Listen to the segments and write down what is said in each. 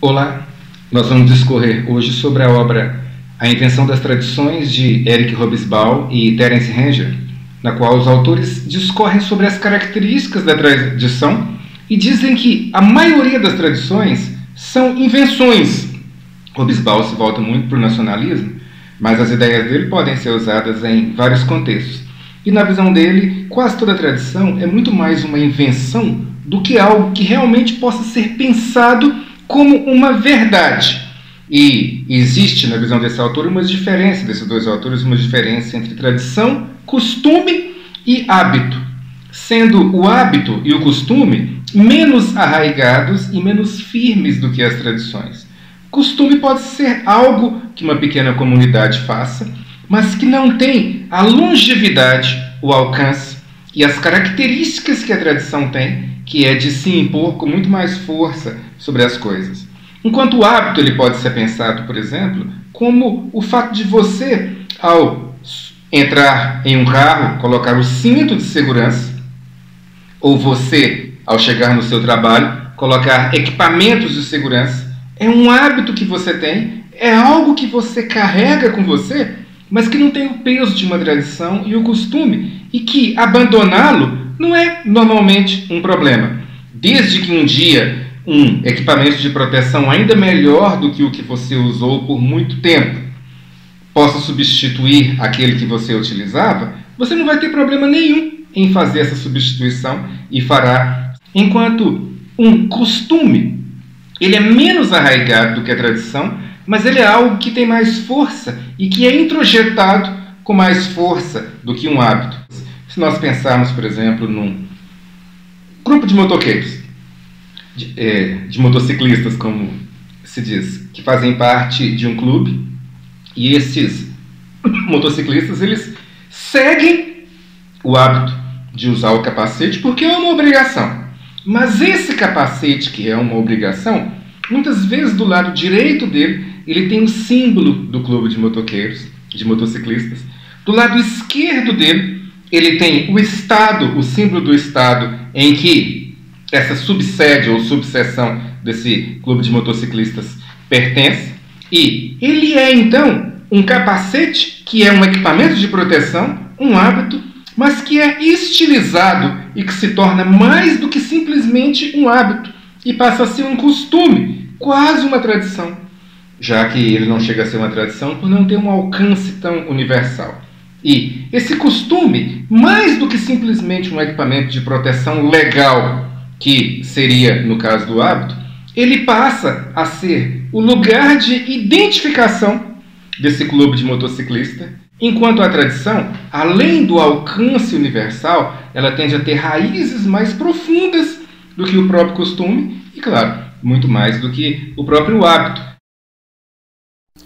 Olá, nós vamos discorrer hoje sobre a obra A Invenção das Tradições, de Eric Hobsbawm e Terence Ranger, na qual os autores discorrem sobre as características da tradição e dizem que a maioria das tradições são invenções. Hobsbawm se volta muito para o nacionalismo, mas as ideias dele podem ser usadas em vários contextos. E na visão dele, quase toda tradição é muito mais uma invenção do que algo que realmente possa ser pensado como uma verdade. E existe, na visão desse autor, uma diferença desses dois autores, uma diferença entre tradição, costume e hábito, sendo o hábito e o costume menos arraigados e menos firmes do que as tradições. Costume pode ser algo que uma pequena comunidade faça, mas que não tem a longevidade, o alcance e as características que a tradição tem, que é de se impor com muito mais força sobre as coisas. Enquanto o hábito ele pode ser pensado, por exemplo, como o fato de você, ao entrar em um carro, colocar o cinto de segurança, ou você, ao chegar no seu trabalho, colocar equipamentos de segurança. É um hábito que você tem, é algo que você carrega com você, mas que não tem o peso de uma tradição e o costume, e que abandoná-lo não é normalmente um problema. Desde que um dia um equipamento de proteção ainda melhor do que o que você usou por muito tempo possa substituir aquele que você utilizava, você não vai ter problema nenhum em fazer essa substituição e fará. Enquanto um costume, ele é menos arraigado do que a tradição, mas ele é algo que tem mais força e que é introjetado com mais força do que um hábito. Se nós pensarmos, por exemplo, num grupo de motoqueiros, de motociclistas, como se diz, que fazem parte de um clube, e esses motociclistas eles seguem o hábito de usar o capacete porque é uma obrigação. Mas esse capacete, que é uma obrigação, muitas vezes do lado direito dele, ele tem o símbolo do clube de motoqueiros, de motociclistas. Do lado esquerdo dele, ele tem o estado, o símbolo do estado em que essa subsede ou subseção desse clube de motociclistas pertence. E ele é, então, um capacete, que é um equipamento de proteção, um hábito, mas que é estilizado e que se torna mais do que simplesmente um hábito e passa a ser um costume, quase uma tradição, já que ele não chega a ser uma tradição por não ter um alcance tão universal. E esse costume, mais do que simplesmente um equipamento de proteção legal, que seria no caso do hábito, ele passa a ser o lugar de identificação desse clube de motociclista, enquanto a tradição, além do alcance universal, ela tende a ter raízes mais profundas do que o próprio costume e, claro, muito mais do que o próprio hábito.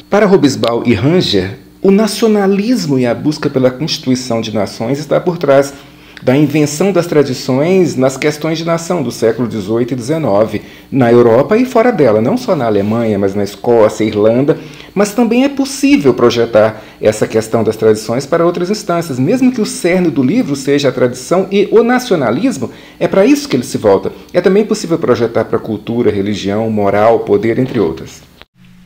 Para Hobsbawm e Ranger, o nacionalismo e a busca pela constituição de nações está por trás da invenção das tradições nas questões de nação do século XVIII e XIX, na Europa e fora dela, não só na Alemanha, mas na Escócia, Irlanda, mas também é possível projetar essa questão das tradições para outras instâncias, mesmo que o cerne do livro seja a tradição e o nacionalismo, é para isso que ele se volta. É também possível projetar para cultura, religião, moral, poder, entre outras.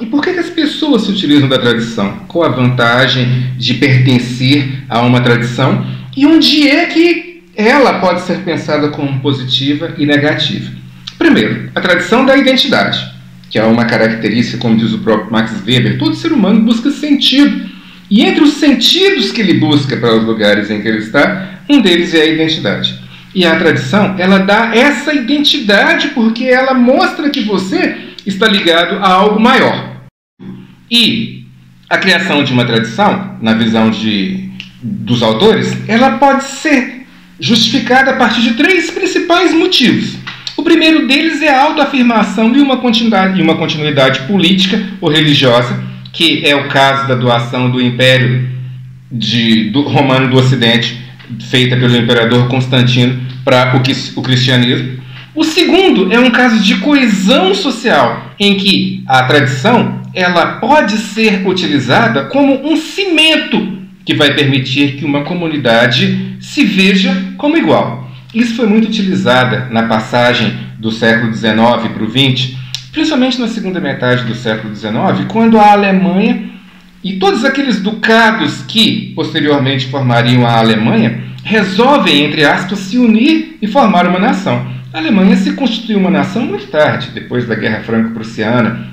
E por que as pessoas se utilizam da tradição? Qual a vantagem de pertencer a uma tradição? E onde é que ela pode ser pensada como positiva e negativa? Primeiro, a tradição da identidade, que é uma característica, como diz o próprio Max Weber, todo ser humano busca sentido. E entre os sentidos que ele busca para os lugares em que ele está, um deles é a identidade. E a tradição, ela dá essa identidade porque ela mostra que você está ligado a algo maior. E a criação de uma tradição, na visão dos autores, ela pode ser justificada a partir de três principais motivos. O primeiro deles é a autoafirmação e uma continuidade política ou religiosa, que é o caso da doação do Império Romano do Ocidente, feita pelo imperador Constantino para o cristianismo. O segundo é um caso de coesão social, em que a tradição ela pode ser utilizada como um cimento que vai permitir que uma comunidade se veja como igual. Isso foi muito utilizada na passagem do século XIX para o XX, principalmente na segunda metade do século XIX, quando a Alemanha e todos aqueles ducados que posteriormente formariam a Alemanha resolvem, entre aspas, se unir e formar uma nação. A Alemanha se constituiu uma nação muito tarde, depois da Guerra Franco-Prussiana,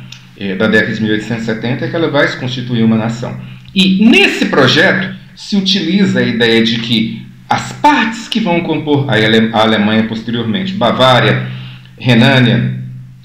da década de 1870, que ela vai se constituir uma nação. E nesse projeto se utiliza a ideia de que as partes que vão compor a Alemanha posteriormente, Bavária, Renânia,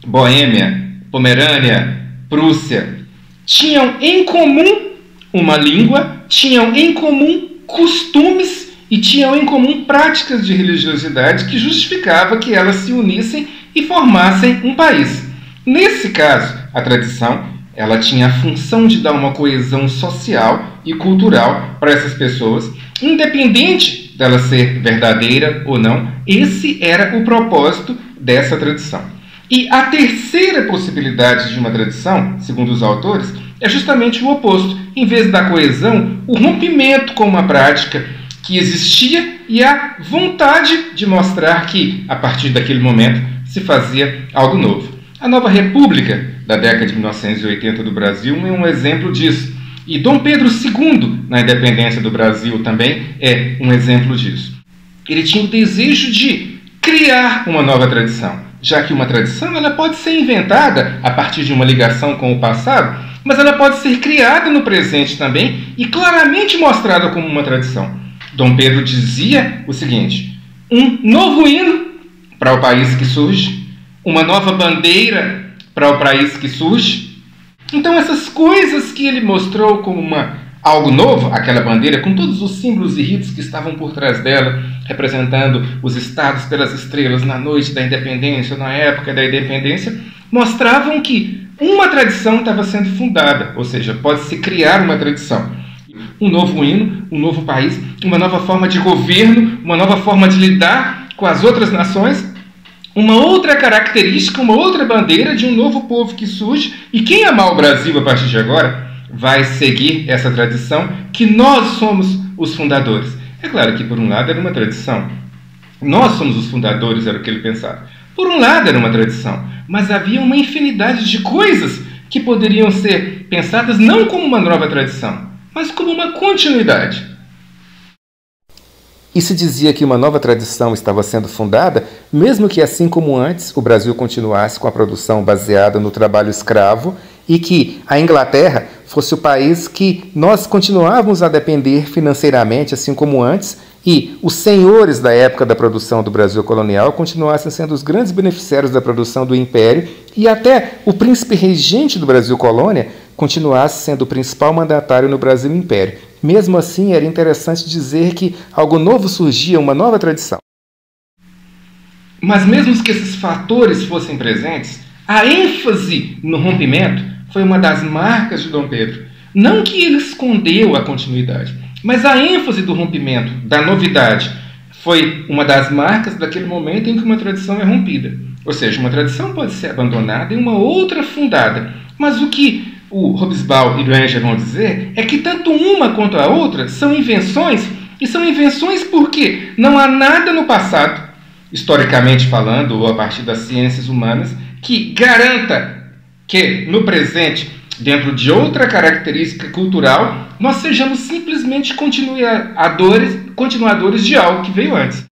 Boêmia, Pomerânia, Prússia, tinham em comum uma língua, tinham em comum costumes e tinham em comum práticas de religiosidade que justificava que elas se unissem e formassem um país. Nesse caso, a tradição ela tinha a função de dar uma coesão social e cultural para essas pessoas, independente dela ser verdadeira ou não. Esse era o propósito dessa tradição. E a terceira possibilidade de uma tradição, segundo os autores, é justamente o oposto. Em vez da coesão, o rompimento com uma prática que existia e a vontade de mostrar que, a partir daquele momento, se fazia algo novo. A nova república da década de 1980 do Brasil é um exemplo disso. E Dom Pedro II, na independência do Brasil, também é um exemplo disso. Ele tinha o desejo de criar uma nova tradição, já que uma tradição ela pode ser inventada a partir de uma ligação com o passado, mas ela pode ser criada no presente também e claramente mostrada como uma tradição. Dom Pedro dizia o seguinte: um novo hino para o país que surge, uma nova bandeira para o país que surge. Então essas coisas que ele mostrou como algo novo, aquela bandeira com todos os símbolos e ritos que estavam por trás dela, representando os estados pelas estrelas na noite da independência, na época da independência, mostravam que uma tradição estava sendo fundada, ou seja, pode-se criar uma tradição. Um novo hino, um novo país, uma nova forma de governo, uma nova forma de lidar com as outras nações, uma outra característica, uma outra bandeira de um novo povo que surge. E quem amar o Brasil a partir de agora vai seguir essa tradição que nós somos os fundadores. É claro que por um lado era uma tradição. Nós somos os fundadores, era o que ele pensava. Por um lado era uma tradição, mas havia uma infinidade de coisas que poderiam ser pensadas não como uma nova tradição, mas como uma continuidade. E se dizia que uma nova tradição estava sendo fundada, mesmo que, assim como antes, o Brasil continuasse com a produção baseada no trabalho escravo e que a Inglaterra fosse o país que nós continuávamos a depender financeiramente, assim como antes, e os senhores da época da produção do Brasil colonial continuassem sendo os grandes beneficiários da produção do Império e até o príncipe regente do Brasil colônia continuasse sendo o principal mandatário no Brasil Império. Mesmo assim, era interessante dizer que algo novo surgia, uma nova tradição. Mas mesmo que esses fatores fossem presentes, a ênfase no rompimento foi uma das marcas de Dom Pedro. Não que ele escondeu a continuidade, mas a ênfase do rompimento, da novidade, foi uma das marcas daquele momento em que uma tradição é rompida. Ou seja, uma tradição pode ser abandonada e uma outra fundada. Mas o que o Hobsbawm e Granger vão dizer é que tanto uma quanto a outra são invenções, e são invenções porque não há nada no passado, historicamente falando, ou a partir das ciências humanas, que garanta que no presente, dentro de outra característica cultural, nós sejamos simplesmente continuadores de algo que veio antes.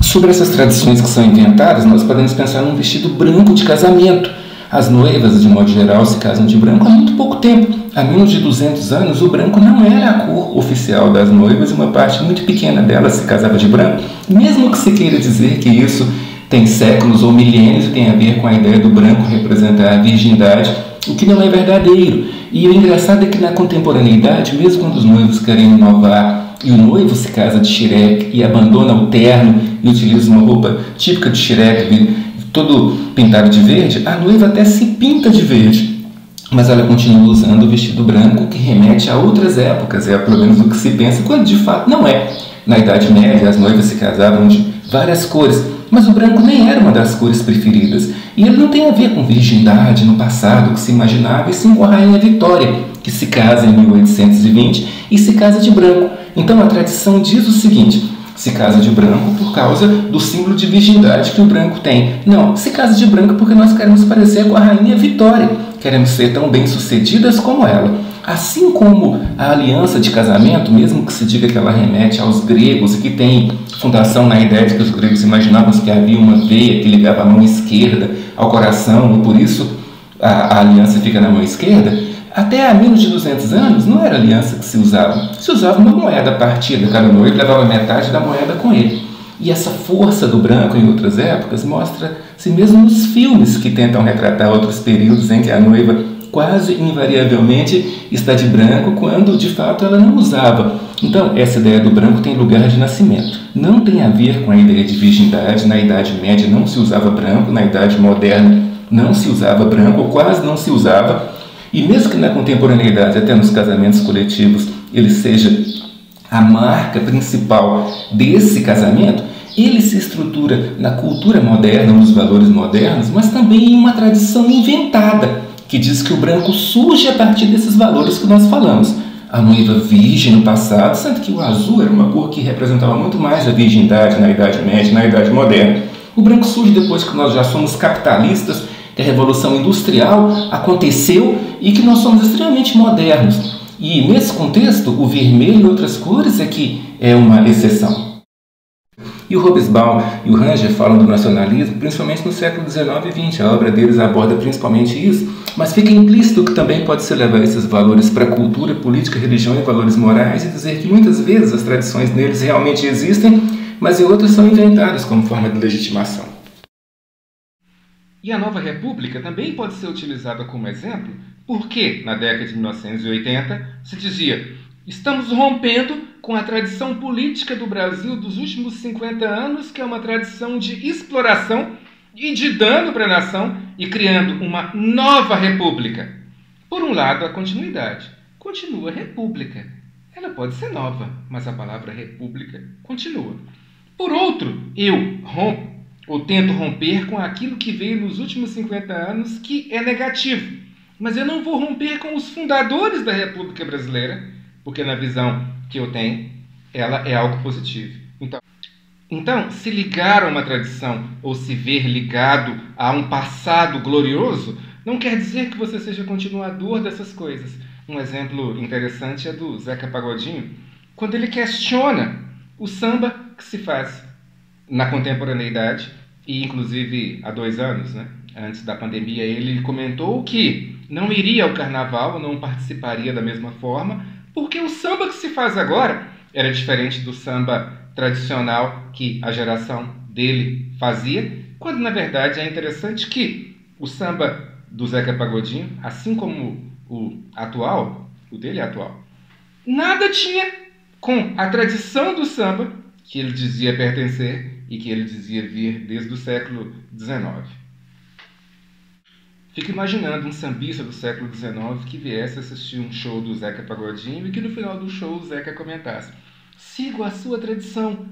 Sobre essas tradições que são inventadas, nós podemos pensar num vestido branco de casamento. As noivas, de modo geral, se casam de branco há muito pouco tempo. Há menos de 200 anos, o branco não era a cor oficial das noivas e uma parte muito pequena delas se casava de branco. Mesmo que se queira dizer que isso tem séculos ou milênios e tem a ver com a ideia do branco representar a virgindade, o que não é verdadeiro. E o engraçado é que na contemporaneidade, mesmo quando os noivos querem inovar e o noivo se casa de xireque e abandona o terno e utiliza uma roupa típica de xireque, todo pintado de verde, a noiva até se pinta de verde, mas ela continua usando o vestido branco que remete a outras épocas, é pelo menos o que se pensa, quando de fato não é. Na Idade Média as noivas se casavam de várias cores, mas o branco nem era uma das cores preferidas, e ele não tem a ver com virgindade no passado que se imaginava, e sim com a Rainha Vitória, que se casa em 1820 e se casa de branco. Então a tradição diz o seguinte: se casa de branco por causa do símbolo de virgindade que o branco tem. Não, se casa de branco porque nós queremos parecer com a rainha Vitória. Queremos ser tão bem-sucedidas como ela. Assim como a aliança de casamento, mesmo que se diga que ela remete aos gregos e que tem fundação na ideia de que os gregos imaginavam que havia uma veia que ligava a mão esquerda ao coração e por isso a aliança fica na mão esquerda, até há menos de 200 anos não era aliança que se usava. Se usava uma moeda partida, cada noivo levava metade da moeda com ele. E essa força do branco em outras épocas mostra-se mesmo nos filmes que tentam retratar outros períodos em que a noiva quase invariavelmente está de branco quando de fato ela não usava. Então essa ideia do branco tem lugar de nascimento. Não tem a ver com a ideia de virgindade. Na Idade Média não se usava branco, na Idade Moderna não se usava branco, ou quase não se usava. E mesmo que na contemporaneidade, até nos casamentos coletivos, ele seja a marca principal desse casamento, ele se estrutura na cultura moderna, nos valores modernos, mas também em uma tradição inventada, que diz que o branco surge a partir desses valores que nós falamos. A noiva virgem no passado, sendo que o azul era uma cor que representava muito mais a virgindade na Idade Média, na Idade Moderna. O branco surge depois que nós já somos capitalistas, que a Revolução Industrial aconteceu e que nós somos extremamente modernos. E nesse contexto, o vermelho e outras cores é que é uma exceção. E o Hobsbawm e o Ranger falam do nacionalismo, principalmente no século XIX e XX. A obra deles aborda principalmente isso, mas fica implícito que também pode-se levar esses valores para a cultura, política, religião e valores morais e dizer que muitas vezes as tradições neles realmente existem, mas em outras são inventadas como forma de legitimação. E a Nova República também pode ser utilizada como exemplo, porque na década de 1980 se dizia: estamos rompendo com a tradição política do Brasil dos últimos 50 anos, que é uma tradição de exploração e de dano para a nação, e criando uma nova república. Por um lado, a continuidade. Continua república. Ela pode ser nova, mas a palavra república continua. Por outro, eu rompo ou tento romper com aquilo que veio nos últimos 50 anos, que é negativo. Mas eu não vou romper com os fundadores da República Brasileira, porque na visão que eu tenho, ela é algo positivo. Então, se ligar a uma tradição ou se ver ligado a um passado glorioso, não quer dizer que você seja continuador dessas coisas. Um exemplo interessante é do Zeca Pagodinho, quando ele questiona o samba que se faz na contemporaneidade, e inclusive há 2 anos, antes da pandemia, ele comentou que não iria ao carnaval, não participaria da mesma forma, porque o samba que se faz agora era diferente do samba tradicional que a geração dele fazia, quando na verdade é interessante que o samba do Zeca Pagodinho, assim como o atual, o dele é atual, nada tinha com a tradição do samba que ele dizia pertencer e que ele dizia vir desde o século XIX. Fico imaginando um sambista do século XIX que viesse assistir um show do Zeca Pagodinho e que no final do show o Zeca comentasse: sigo a sua tradição.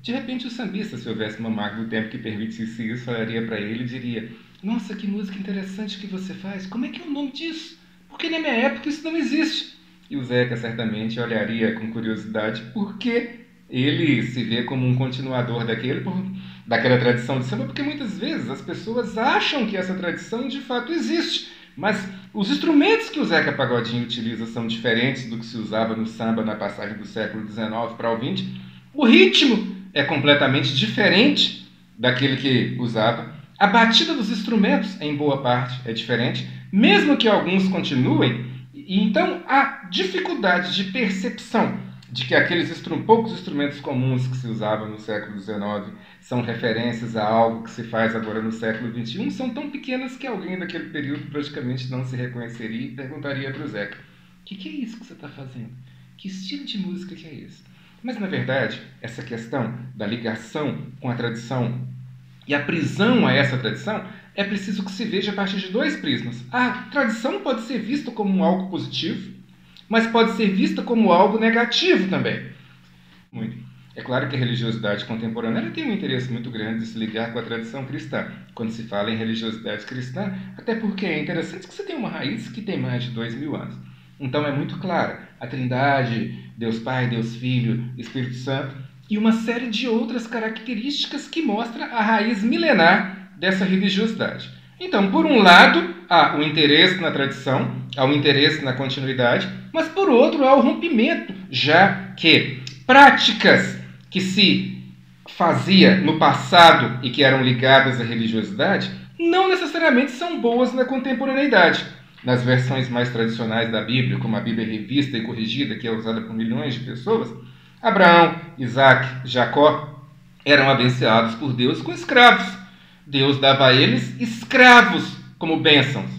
De repente o sambista, se houvesse uma máquina do tempo que permitisse isso, olharia para ele e diria: nossa, que música interessante que você faz, como é que é o nome disso? Porque na minha época isso não existe. E o Zeca certamente olharia com curiosidade porque ele se vê como um continuador daquela tradição de samba, porque muitas vezes as pessoas acham que essa tradição de fato existe, mas os instrumentos que o Zeca Pagodinho utiliza são diferentes do que se usava no samba na passagem do século XIX para o XX. O ritmo é completamente diferente daquele que usava. A batida dos instrumentos, em boa parte, é diferente, mesmo que alguns continuem. E então há dificuldade de percepção de que aqueles poucos instrumentos comuns que se usavam no século XIX são referências a algo que se faz agora no século XXI, são tão pequenas que alguém daquele período praticamente não se reconheceria e perguntaria para o Zeca: o que é isso que você está fazendo? Que estilo de música que é esse? Mas, na verdade, essa questão da ligação com a tradição e a prisão a essa tradição é preciso que se veja a partir de 2 prismas. A tradição pode ser vista como algo positivo, mas pode ser vista como algo negativo também. É claro que a religiosidade contemporânea ela tem um interesse muito grande de se ligar com a tradição cristã, quando se fala em religiosidade cristã, até porque é interessante que você tem uma raiz que tem mais de 2000 anos. Então é muito clara a Trindade, Deus Pai, Deus Filho, Espírito Santo, e uma série de outras características que mostra a raiz milenar dessa religiosidade. Então, por um lado, há o interesse na tradição, há o interesse na continuidade, mas por outro há o rompimento, já que práticas que se fazia no passado e que eram ligadas à religiosidade não necessariamente são boas na contemporaneidade. Nas versões mais tradicionais da Bíblia, como a Bíblia revista e corrigida, que é usada por milhões de pessoas, Abraão, Isaac, Jacó eram abençoados por Deus com escravos. Deus dava a eles escravos como bênçãos.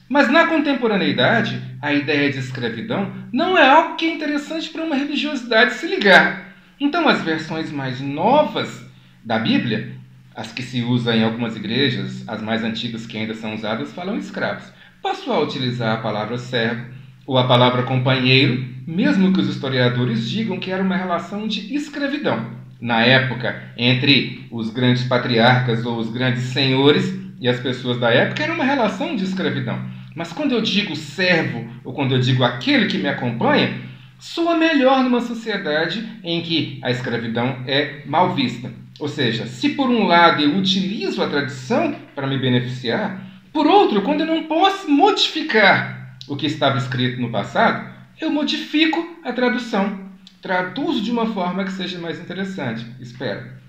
Mas na contemporaneidade, a ideia de escravidão não é algo que é interessante para uma religiosidade se ligar. Então, as versões mais novas da Bíblia, as que se usam em algumas igrejas, as mais antigas que ainda são usadas, falam escravos. Passou a utilizar a palavra servo ou a palavra companheiro, mesmo que os historiadores digam que era uma relação de escravidão. Na época, entre os grandes patriarcas ou os grandes senhores e as pessoas da época, era uma relação de escravidão. Mas quando eu digo servo ou quando eu digo aquele que me acompanha, soa melhor numa sociedade em que a escravidão é mal vista. Ou seja, se por um lado eu utilizo a tradição para me beneficiar, por outro, quando eu não posso modificar o que estava escrito no passado, eu modifico a tradução. Traduzo de uma forma que seja mais interessante. Espera,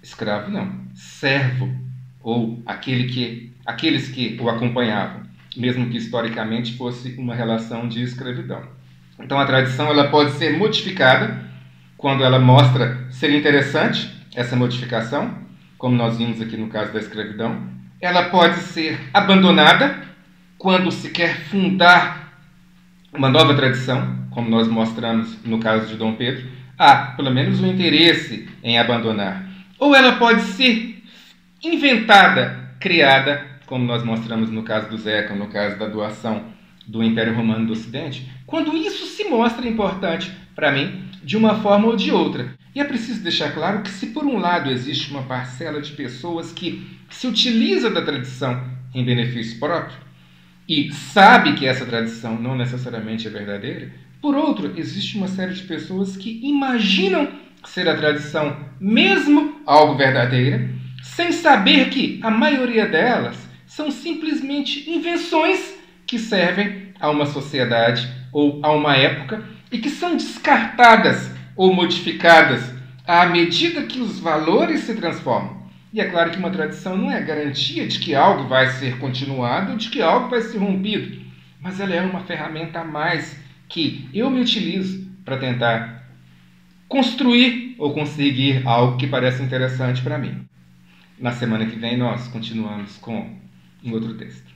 escravo não, servo, ou aqueles que o acompanhavam, mesmo que historicamente fosse uma relação de escravidão. Então a tradição ela pode ser modificada quando ela mostra ser interessante, essa modificação, como nós vimos aqui no caso da escravidão. Ela pode ser abandonada quando se quer fundar uma nova tradição, como nós mostramos no caso de Dom Pedro. Há, pelo menos, um interesse em abandonar. Ou ela pode ser inventada, criada, como nós mostramos no caso do Zeca, no caso da doação do Império Romano do Ocidente, quando isso se mostra importante para mim, de uma forma ou de outra. E é preciso deixar claro que se por um lado existe uma parcela de pessoas que se utiliza da tradição em benefício próprio e sabe que essa tradição não necessariamente é verdadeira, por outro, existe uma série de pessoas que imaginam ser a tradição mesmo algo verdadeira, sem saber que a maioria delas são simplesmente invenções que servem a uma sociedade ou a uma época e que são descartadas ou modificadas à medida que os valores se transformam. E é claro que uma tradição não é garantia de que algo vai ser continuado ou de que algo vai ser rompido, mas ela é uma ferramenta a mais que eu me utilizo para tentar construir ou conseguir algo que parece interessante para mim. Na semana que vem nós continuamos com um outro texto.